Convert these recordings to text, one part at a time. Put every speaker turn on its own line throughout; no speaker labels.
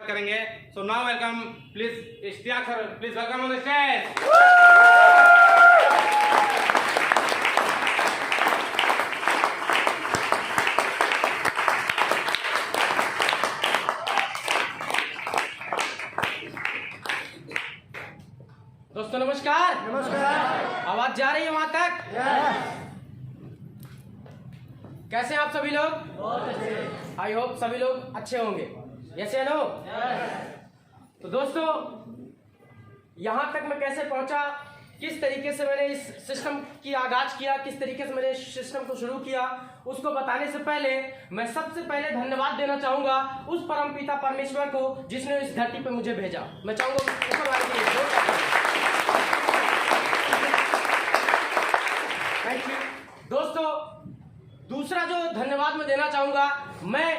करेंगे। So now welcome please Ishtiaq sir, please welcome on the stage. दोस्तों नमस्कार।
नमस्कार।
आवाज जा रही है वहां तक? कैसे हैं आप सभी लोग?
बहुत अच्छे।
आई होप सभी लोग अच्छे होंगे। यस या नो? तो दोस्तों यहाँ तक मैं कैसे पहुंचा, किस तरीके से मैंने इस सिस्टम की आगाज किया, किस तरीके से मैंने इस सिस्टम को शुरू किया, उसको बताने से पहले मैं सबसे पहले धन्यवाद देना चाहूंगा उस परमपिता परमेश्वर को जिसने इस धरती पे मुझे भेजा। मैं चाहूंगा ऊपर वाले की थैंक यू। दोस्तों दूसरा जो धन्यवाद मैं देना चाहूंगा, मैं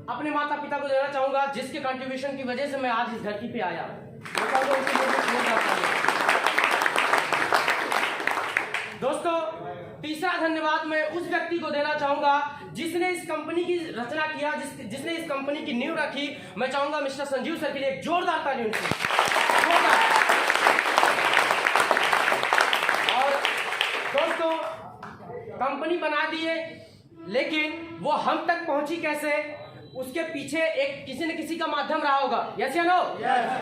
अपने माता पिता को देना चाहूंगा जिसके कंट्रीब्यूशन की वजह से मैं आज इस धरती पे आया। दोस्तों तीसरा धन्यवाद मैं उस व्यक्ति को देना चाहूंगा जिसने इस कंपनी की रचना किया, जिसने इस कंपनी की नींव रखी। मैं चाहूंगा मिस्टर संजीव सर के लिए एक जोरदार ताली उनकी। और दोस्तों कंपनी बना दिए, लेकिन वो हम तक पहुंची कैसे, उसके पीछे एक किसी न किसी का माध्यम रहा होगा। यस या नो?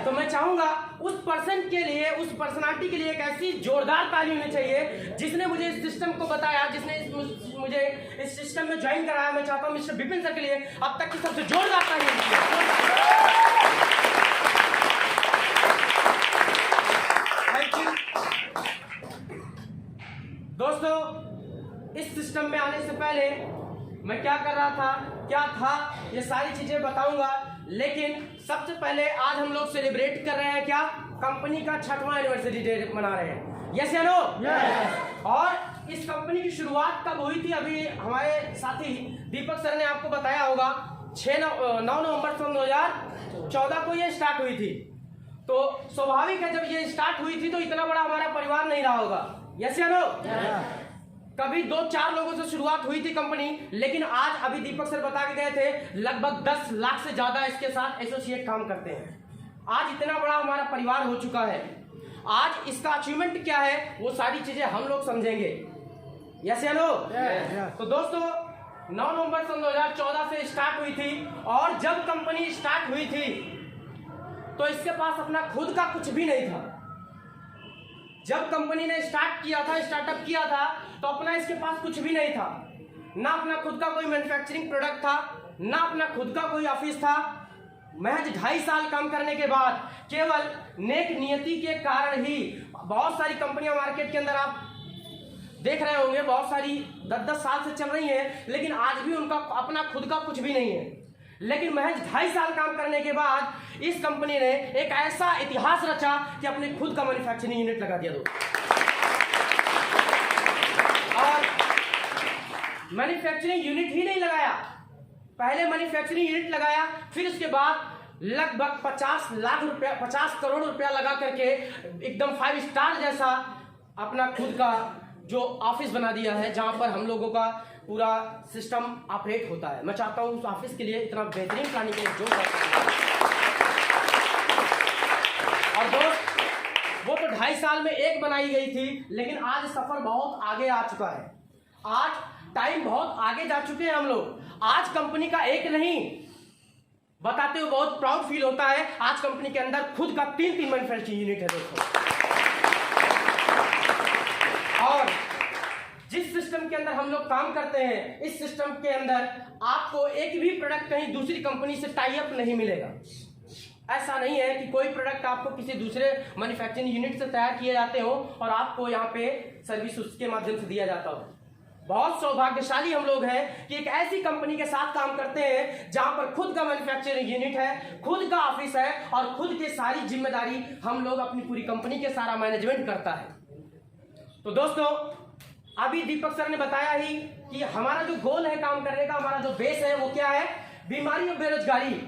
तो मैं चाहूंगा उस पर्सन के लिए, उस पर्सनालिटी के लिए एक ऐसी जोरदार ताली होनी चाहिए जिसने मुझे इस सिस्टम को बताया, जिसने मुझे इस सिस्टम में ज्वाइन कराया। मैं चाहता हूं मिस्टर विपिन सर के लिए अब तक की सबसे जोरदार ताली होनी चाहिए। दोस्तों इस सिस्टम में आने से पहले मैं क्या कर रहा था, क्या था, ये सारी चीजें बताऊंगा। लेकिन सबसे पहले आज हम लोग सेलिब्रेट कर रहे हैं क्या, कंपनी का 6वां एनिवर्सरी डे मना रहे हैं। यस या नो? यस। और इस कंपनी की शुरुआत कब हुई थी, अभी हमारे साथी दीपक सर ने आपको बताया होगा 9 नवंबर 2014 को ये स्टार्ट हुई थी। तो स्वाभाविक है जब ये स्टार्ट हुई थी तो इतना बड़ा हमारा परिवार नहीं रहा होगा। यस या नो? कभी 2-4 लोगों से शुरुआत हुई थी कंपनी, लेकिन आज अभी दीपक सर बता के गए थे लगभग 10 लाख से ज्यादा इसके साथ एसोसिएट काम करते हैं। आज इतना बड़ा हमारा परिवार हो चुका है। आज इसका अचीवमेंट क्या है वो सारी चीजें हम लोग समझेंगे। यस या नो? तो दोस्तों 9 नवंबर 2014 से स्टार्ट हुई थी, और जब कंपनी स्टार्ट हुई थी तो इसके पास अपना खुद का कुछ भी नहीं था। जब कंपनी ने स्टार्ट किया था, स्टार्टअप किया था, तो अपना इसके पास कुछ भी नहीं था। ना अपना खुद का कोई मैन्युफैक्चरिंग प्रोडक्ट था, ना अपना खुद का कोई ऑफिस था। महज 2.5 साल काम करने के बाद केवल नेक नियति के कारण ही बहुत सारी कंपनियां मार्केट के अंदर आप देख रहे होंगे, बहुत सारी 10-10 साल से चल रही हैं, लेकिन आज भी उनका अपना खुद का कुछ भी नहीं है। लेकिन महज 2.5 साल काम करने के बाद इस कंपनी ने एक ऐसा इतिहास रचा कि अपने खुद का मैन्युफैक्चरिंग यूनिट लगा दिया। और मैन्युफैक्चरिंग यूनिट ही नहीं लगाया, पहले मैन्युफैक्चरिंग यूनिट लगाया, फिर उसके बाद लगभग 50 लाख रुपया, 50 करोड़ रुपया लगा करके एकदम 5 स्टार जैसा अपना खुद का जो ऑफिस बना दिया है, जहां पर हम लोगों का पूरा सिस्टम ऑपरेट होता है। मैं चाहता हूं उस ऑफिस के लिए इतना बेहतरीन प्लानिंग के लिए जो और दोस्त वो तो 2.5 साल में एक बनाई गई थी, लेकिन आज सफर बहुत आगे आ चुका है। आज टाइम बहुत आगे जा चुके हैं हम लोग। आज कंपनी का एक नहीं, बताते हुए बहुत प्राउड फील होता है, आज कंपनी के अंदर खुद का 3 मैन्युफैक्चरिंग यूनिट है दोस्तों। और जिस सिस्टम के अंदर हम लोग काम करते हैं, इस सिस्टम के अंदर आपको एक भी प्रोडक्ट कहीं दूसरी कंपनी से टाई अप नहीं मिलेगा। ऐसा नहीं है कि कोई प्रोडक्ट आपको किसी दूसरे मैन्युफैक्चरिंग यूनिट से तैयार किए जाते हो और आपको यहाँ पे सर्विस उसके माध्यम से दिया जाता हो। बहुत सौभाग्यशाली हम लोग हैं कि एक ऐसी कंपनी के साथ काम करते हैं जहां पर खुद का मैन्युफैक्चरिंग यूनिट है, खुद का ऑफिस है, और खुद की सारी जिम्मेदारी हम लोग अपनी पूरी कंपनी के सारा मैनेजमेंट करता है। तो दोस्तों अभी दीपक सर ने बताया ही कि हमारा जो गोल है काम करने का, हमारा जो बेस है वो क्या है, बीमारी और बेरोजगारी।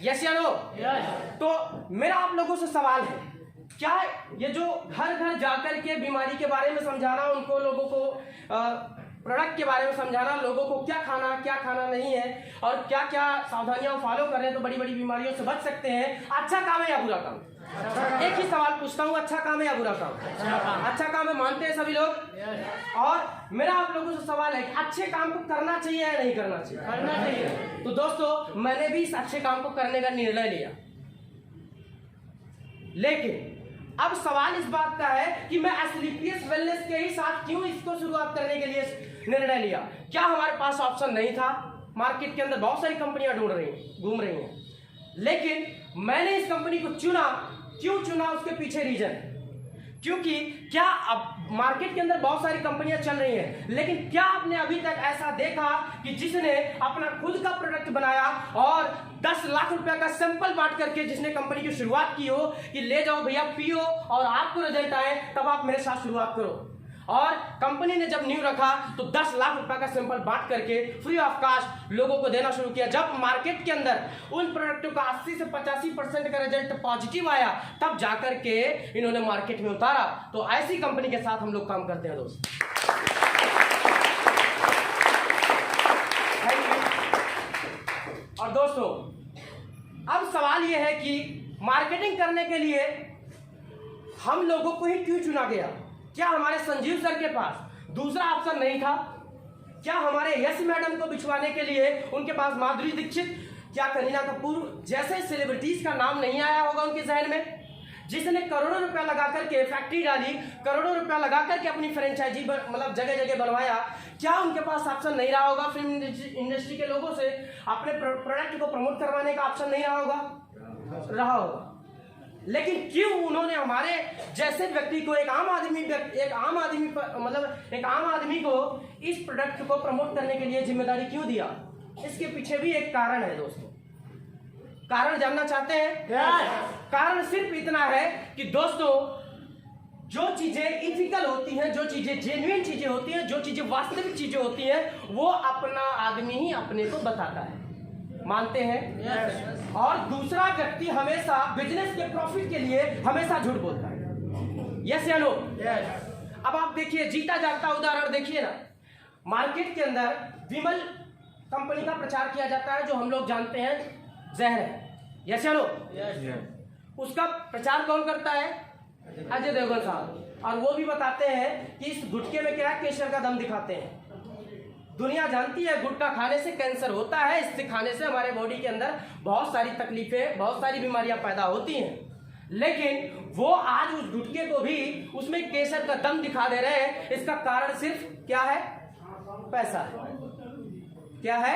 यस या नो? तो मेरा आप लोगों से सवाल है, क्या ये जो घर घर जाकर के बीमारी के बारे में समझाना, उनको लोगों को प्रोडक्ट के बारे में समझाना, लोगों को क्या खाना नहीं है और क्या क्या सावधानियां फॉलो करें तो बड़ी बड़ी बीमारियों से बच सकते हैं। अच्छा काम है या बुरा काम? एक ही सवाल पूछता हूँ, अच्छा काम है या बुरा काम? अच्छा काम है, मानते हैं सभी लोग। और मेरा आप लोगों से सवाल है कि अच्छे काम को करना चाहिए या नहीं करना चाहिए?
करना चाहिए।
तो दोस्तों मैंने भी इस अच्छे काम को करने का निर्णय लिया, लेकिन अब सवाल इस बात का है कि मैं एस्क्लेपियस वेलनेस के ही साथ क्यों इसको शुरुआत करने के लिए निर्णय लिया। क्या हमारे पास ऑप्शन नहीं था? मार्केट के अंदर बहुत सारी कंपनियां घूम रही हैं, लेकिन मैंने इस कंपनी को चुना। क्यों चुना? उसके पीछे रीजन है। क्योंकि क्या अब मार्केट के अंदर बहुत सारी कंपनियां चल रही हैं, लेकिन क्या आपने अभी तक ऐसा देखा कि जिसने अपना खुद का प्रोडक्ट बनाया और 10 लाख रुपए का सैंपल बांट करके जिसने कंपनी की शुरुआत की हो कि ले जाओ भैया पियो और आपको रिजल्ट आए तब आप मेरे साथ शुरुआत करो। और कंपनी ने जब न्यू रखा तो 10 लाख रुपए का सैंपल बांट करके फ्री ऑफ कास्ट लोगों को देना शुरू किया। जब मार्केट के अंदर उन प्रोडक्टों का 80 से 85% का रिजल्ट पॉजिटिव आया तब जाकर के इन्होंने मार्केट में उतारा। तो ऐसी कंपनी के साथ हम लोग काम करते हैं दोस्त। और दोस्तों अब सवाल यह है कि मार्केटिंग करने के लिए हम लोगों को ही क्यों चुना गया? क्या हमारे संजीव सर के पास दूसरा ऑप्शन नहीं था? क्या हमारे यश मैडम को बिछवाने के लिए उनके पास माधुरी दीक्षित, क्या करीना कपूर जैसे सेलिब्रिटीज का नाम नहीं आया होगा उनके जहन में? जिसने करोड़ों रुपया लगा करके फैक्ट्री डाली, करोड़ों रुपया लगा करके अपनी फ्रेंचाइजी मतलब जगह जगह बनवाया, क्या उनके पास ऑप्शन नहीं रहा होगा फिल्म इंडस्ट्री के लोगों से अपने प्रोडक्ट को प्रमोट करवाने का ऑप्शन नहीं रहा होगा? रहा होगा। लेकिन क्यों उन्होंने हमारे जैसे व्यक्ति को, एक आम आदमी को इस प्रोडक्ट को प्रमोट करने के लिए जिम्मेदारी क्यों दिया? इसके पीछे भी एक कारण है दोस्तों। कारण जानना चाहते हैं? कारण सिर्फ इतना है कि दोस्तों जो चीजें इथिकल होती हैं, जो चीजें जेन्युइन चीजें होती हैं, जो चीजें वास्तविक चीजें होती हैं, वो अपना आदमी ही अपने को बताता है। मानते हैं? और दूसरा व्यक्ति हमेशा बिजनेस के प्रॉफिट के लिए हमेशा झूठ बोलता है। यस या नो? अब आप देखिए, जीता जागता उदाहरण देखिए ना, मार्केट के अंदर विमल कंपनी का प्रचार किया जाता है जो हम लोग जानते हैं जहर है। यस या नो? उसका प्रचार कौन करता है? अजय देवगन साहब। और वो भी बताते हैं कि इस गुटके में क्या है, केसर का दम दिखाते हैं। दुनिया जानती है गुटखा खाने से कैंसर होता है, इससे खाने से हमारे बॉडी के अंदर बहुत सारी तकलीफें, बहुत सारी बीमारियां पैदा होती हैं, लेकिन वो आज उस गुटके को भी उसमें केसर का दम दिखा दे रहे हैं। इसका कारण सिर्फ क्या है? पैसा है। क्या है?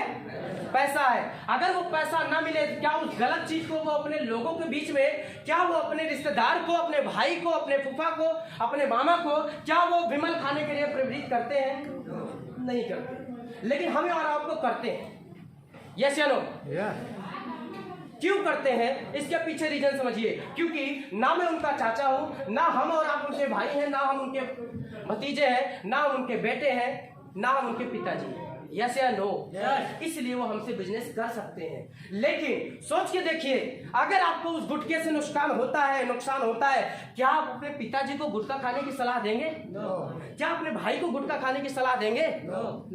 पैसा है। अगर वो पैसा ना मिले तो क्या उस गलत चीज को वो अपने लोगों के बीच में, क्या वो अपने रिश्तेदार को, अपने भाई को, अपने फूफा को, अपने मामा को, क्या वो विमल खाने के लिए प्रेरित करते हैं? नहीं करते। लेकिन हमें और आपको करते हैं। यस या नो? क्यों करते हैं? इसके पीछे रीजन समझिए। क्योंकि ना मैं उनका चाचा हूं, ना हम और आप उनके भाई हैं, ना हम उनके भतीजे हैं, ना हम उनके बेटे हैं, ना हम उनके पिताजी हैं। यस या नो? इसलिए वो हमसे बिजनेस कर सकते हैं। लेकिन सोच के देखिए, अगर आपको उस गुटके से नुकसान होता है, क्या आप अपने पिताजी को गुटखा खाने की सलाह देंगे? क्या अपने भाई को गुटखा खाने की सलाह देंगे?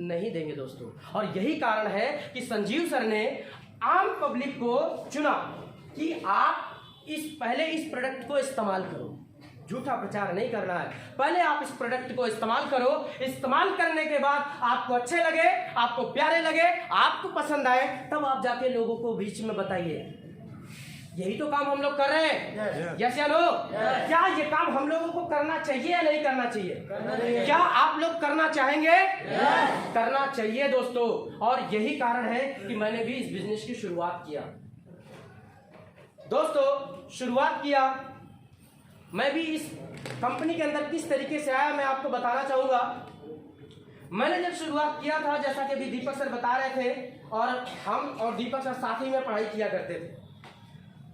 नहीं देंगे दोस्तों। और यही कारण है कि संजीव सर ने आम पब्लिक को चुना कि आप पहले इस प्रोडक्ट को इस्तेमाल करो। झूठा प्रचार नहीं करना है, पहले आप इस प्रोडक्ट को इस्तेमाल करो। इस्तेमाल करने के बाद आपको अच्छे लगे, आपको प्यारे लगे, आपको पसंद आए, तब आप जाके लोगों को बीच में बताइए। यही तो काम हम लोग कर रहे हैं। यस या नो? क्या ये काम हम लोगों को करना चाहिए या नहीं करना चाहिए? क्या आप लोग करना चाहेंगे? करना चाहिए दोस्तों। और यही कारण है कि मैंने भी इस बिजनेस की शुरुआत किया दोस्तों। शुरुआत किया मैं भी इस कंपनी के अंदर किस तरीके से आया मैं आपको बताना चाहूंगा। मैंने जब शुरुआत किया था, जैसा कि अभी दीपक सर बता रहे थे, और हम और दीपक सर साथ ही में पढ़ाई किया करते थे।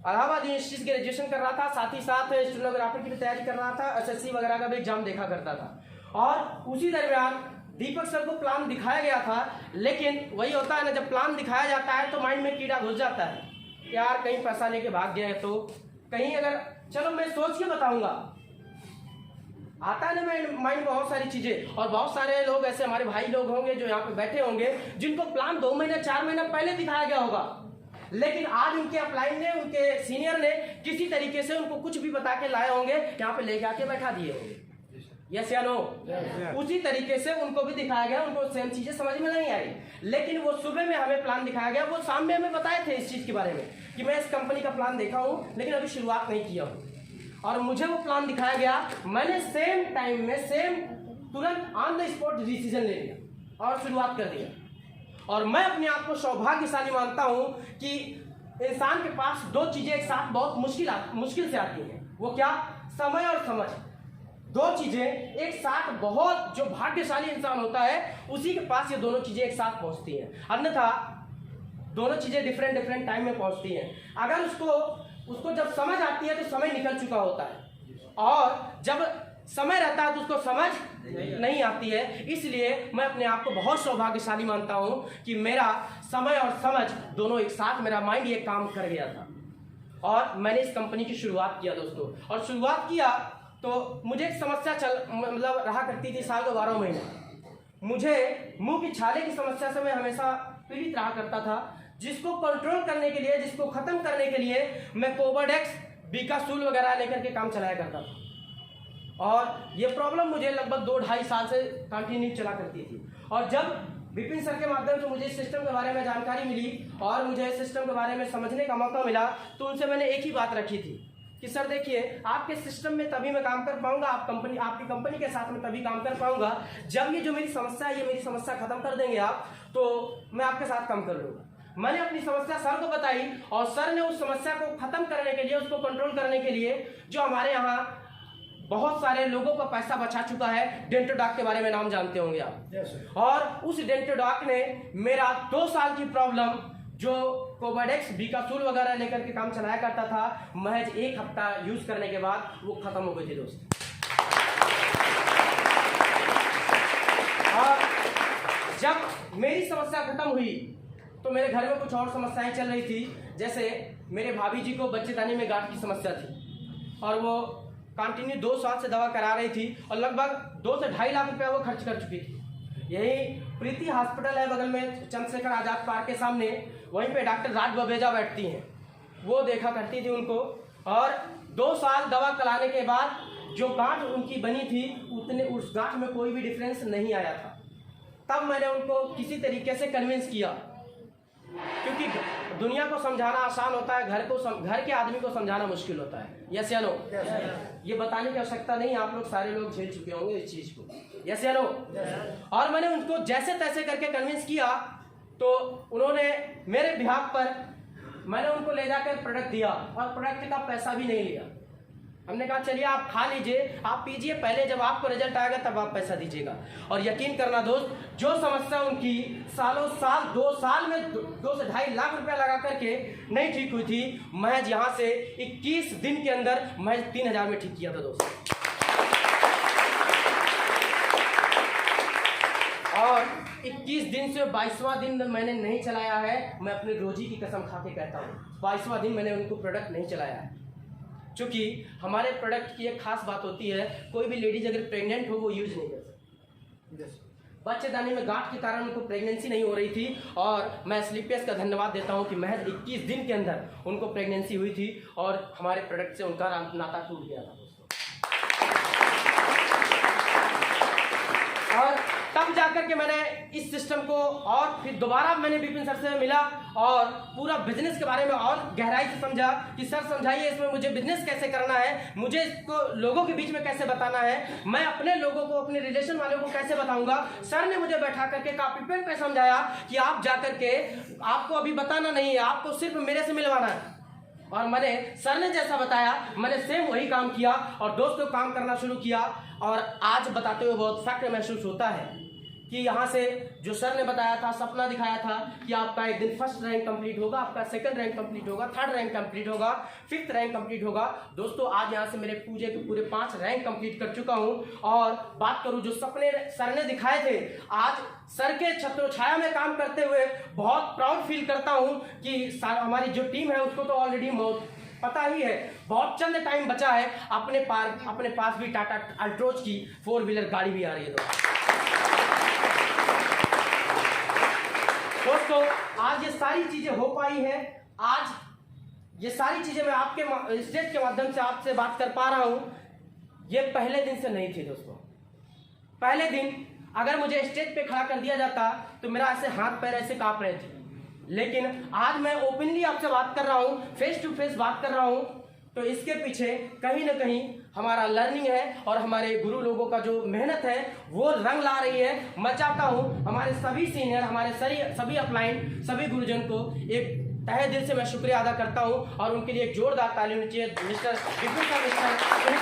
इलाहाबाद यूनिवर्सिटी से ग्रेजुएशन कर रहा था, साथ ही साथ स्टेनोग्राफर की भी तैयारी कर रहा था, एसएससी वगैरह का भी एग्जाम देखा करता था। और उसी दरमियान दीपक सर को प्लान दिखाया गया था, लेकिन वही होता है ना, जब प्लान दिखाया जाता है तो माइंड में कीड़ा घुस जाता है, यार कहीं पैसा लेके भाग गया है तो, कहीं अगर, चलो मैं सोच के बताऊंगा। आता है ना माइंड बहुत सारी चीजें, और बहुत सारे लोग ऐसे हमारे भाई लोग होंगे जो यहाँ पे बैठे होंगे जिनको प्लान 2 महीने 4 महीने पहले दिखाया गया होगा, लेकिन आज उनके अपलाइन ने, उनके सीनियर ने किसी तरीके से उनको कुछ भी बता के लाए होंगे, यहाँ पे लेके आके बैठा दिए होंगे। यस या नो? उसी तरीके से उनको भी दिखाया गया, उनको सेम चीजें समझ में नहीं आई, लेकिन वो सुबह में हमें प्लान दिखाया गया, वो शाम में हमें बताए थे इस चीज के बारे में कि मैं इस कंपनी का प्लान देखा हूँ लेकिन अभी शुरुआत नहीं किया हूँ, और मुझे वो प्लान दिखाया गया, मैंने सेम टाइम में तुरंत ऑन द स्पॉट डिसीजन ले लिया और शुरुआत कर दिया। और मैं अपने आप को सौभाग्यशाली मानता हूँ कि इंसान के पास 2 चीजें एक साथ बहुत मुश्किल से आती हैं। वो क्या? समय और समझ। 2 चीजें एक साथ, बहुत जो भाग्यशाली इंसान होता है उसी के पास ये दोनों चीजें एक साथ पहुंचती हैं, अन्यथा दोनों चीजें डिफरेंट टाइम में पहुंचती हैं। अगर उसको जब समझ आती है तो समय निकल चुका होता है, और जब समय रहता है तो उसको समझ नहीं आती है। इसलिए मैं अपने आप को बहुत सौभाग्यशाली मानता हूं कि मेरा समय और समझ दोनों एक साथ, मेरा माइंड ये काम कर गया था, और मैंने इस कंपनी की शुरुआत किया दोस्तों। और शुरुआत किया तो मुझे एक समस्या रहा करती थी साल 12 महीने। मुझे मुंह की छाले की समस्या से मैं हमेशा पीड़ित रहा करता था, जिसको कंट्रोल करने के लिए, जिसको खत्म करने के लिए मैं कोवर्डेक्स, बीकासूल वगैरह लेकर के काम चलाया करता था, और ये प्रॉब्लम मुझे लगभग 2-2.5 साल से कंटिन्यू चला करती थी। और जब विपिन सर के माध्यम से मुझे इस सिस्टम के बारे में जानकारी मिली और मुझे इस सिस्टम के बारे में समझने का मौका मिला, तो उनसे मैंने एक ही बात रखी थी कि सर देखिए, आपके सिस्टम में तभी मैं काम कर पाऊंगा, आपकी कंपनी के साथ में तभी काम कर पाऊंगा जब ये जो मेरी समस्या है, ये मेरी समस्या खत्म कर देंगे आप, तो मैं आपके साथ काम कर लूंगा। मैंने अपनी समस्या सर को बताई, और सर ने उस समस्या को खत्म करने के लिए, उसको कंट्रोल करने के लिए, जो हमारे यहाँ बहुत सारे लोगों का पैसा बचा चुका है, डेंटोडॉक के बारे में नाम जानते होंगे आप। और उस डेंटोडॉक ने मेरा 2 साल की प्रॉब्लम, जो कोवर्डेक्स, बीकासूल वगैरह लेकर के काम चलाया करता था, महज 1 हफ्ता यूज करने के बाद वो खत्म हो गई थी दोस्त। और जब मेरी समस्या खत्म हुई तो मेरे घर में कुछ और समस्याएं चल रही थी। जैसे मेरे भाभी जी को बच्चेदानी में गांठ की समस्या थी, और वो कंटिन्यू 2 साल से दवा करा रही थी, और लगभग 2 से 2.5 लाख रुपया वो खर्च कर चुकी थी। यही प्रीति हॉस्पिटल है बगल में, चंद्रशेखर आजाद पार्क के सामने, वहीं पे डॉक्टर राज बवेजा बैठती हैं, वो देखा करती थी उनको। और 2 साल दवा कराने के बाद जो गांठ उनकी बनी थी, उस गांठ में कोई भी डिफरेंस नहीं आया था। तब मैंने उनको किसी तरीके से कन्विंस किया, क्योंकि दुनिया को समझाना आसान होता है, घर के आदमी को समझाना मुश्किल होता है। यस या नो? ये बताने की आवश्यकता नहीं, आप लोग सारे लोग झेल चुके होंगे इस चीज को। यस या नो? और मैंने उनको जैसे तैसे करके कन्विंस किया, तो उन्होंने मेरे बिहाफ पर, मैंने उनको ले जाकर प्रोडक्ट दिया, और प्रोडक्ट का पैसा भी नहीं लिया। हमने कहा चलिए आप खा लीजिए, आप पीजिए, पहले जब आपको रिजल्ट आएगा तब आप पैसा दीजिएगा। और यकीन करना दोस्त, जो समस्या उनकी सालों साल 2 साल में 2 से 2.5 लाख रुपया लगा करके नहीं ठीक हुई थी, महज यहाँ से 21 दिन के अंदर महज 3000 में ठीक किया था दोस्त। और 21 दिन से 22वां दिन मैंने नहीं चलाया है, मैं अपने रोजी की कसम खा के कहता हूँ, 22वां दिन मैंने उनको प्रोडक्ट नहीं चलाया है। क्योंकि हमारे प्रोडक्ट की एक खास बात होती है, कोई भी लेडीज अगर प्रेग्नेंट हो वो यूज नहीं कर सकती। बच्चेदानी में गांठ के कारण उनको प्रेगनेंसी नहीं हो रही थी, और मैं स्लीपियस का धन्यवाद देता हूं कि महज 21 दिन के अंदर उनको प्रेगनेंसी हुई थी, और हमारे प्रोडक्ट से उनका नाता टूट गया था दोस्तों। और तब जाकर के मैंने इस सिस्टम को, और फिर दोबारा मैंने विपिन सर से मिला और पूरा बिजनेस के बारे में और गहराई से समझा कि सर समझाइए इसमें मुझे बिजनेस कैसे करना है, मुझे इसको लोगों के बीच में कैसे बताना है, मैं अपने लोगों को, अपने रिलेशन वालों को कैसे बताऊंगा। सर ने मुझे बैठा करके कॉपी पेन पे समझाया कि आप जाकर के, आपको अभी बताना नहीं है, आपको सिर्फ मेरे से मिलवाना है। और मैंने सर ने जैसा बताया मैंने सेम वही काम किया, और दोस्तों काम करना शुरू किया। और आज बताते हुए बहुत फख्र महसूस होता है कि यहाँ से जो सर ने बताया था, सपना दिखाया था कि आपका एक दिन 1st रैंक कंप्लीट होगा, आपका 2nd रैंक कंप्लीट होगा, 3rd रैंक कंप्लीट होगा, 5th रैंक कंप्लीट होगा। दोस्तों आज यहाँ से मेरे पूरे के पूरे 5 रैंक कंप्लीट कर चुका हूँ। और बात करूँ जो सपने सर ने दिखाए थे, आज सर के छत्रोछाया में काम करते हुए बहुत प्राउड फील करता हूँ कि हमारी जो टीम है उसको तो ऑलरेडी पता ही है बहुत चंद टाइम बचा है, अपने पास भी टाटा अल्ट्रोज की 4 व्हीलर गाड़ी भी आ रही है। दोस्तों आज ये सारी चीजें हो पाई है, आज ये सारी चीजें मैं आपके स्टेज के माध्यम से आपसे बात कर पा रहा हूं, ये पहले दिन से नहीं थी दोस्तों। पहले दिन अगर मुझे स्टेज पे खड़ा कर दिया जाता तो मेरा ऐसे हाथ पैर ऐसे कांप रहे थे, लेकिन आज मैं ओपनली आपसे बात कर रहा हूं, फेस टू फेस बात कर रहा हूं, तो इसके पीछे कहीं ना कहीं हमारा लर्निंग है और हमारे गुरु लोगों का जो मेहनत है वो रंग ला रही है। मैं चाहता हूं हमारे सभी सीनियर, हमारे सभी अपलाइन, सभी गुरुजन को एक तहे दिल से मैं शुक्रिया अदा करता हूं और उनके लिए एक जोरदार ताली होनी चाहिए। मिस्टर विपुल का जोरदार ताली।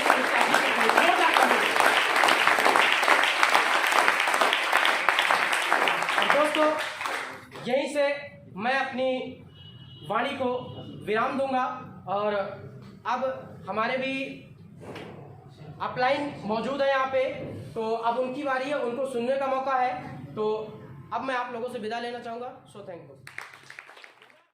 दोस्तों यहीं से मैं अपनी वाणी को विराम दूंगा और अब हमारे भी अपलाइन मौजूद है यहाँ पे, तो अब उनकी बारी है, उनको सुनने का मौका है। तो अब मैं आप लोगों से विदा लेना चाहूँगा। So thank you.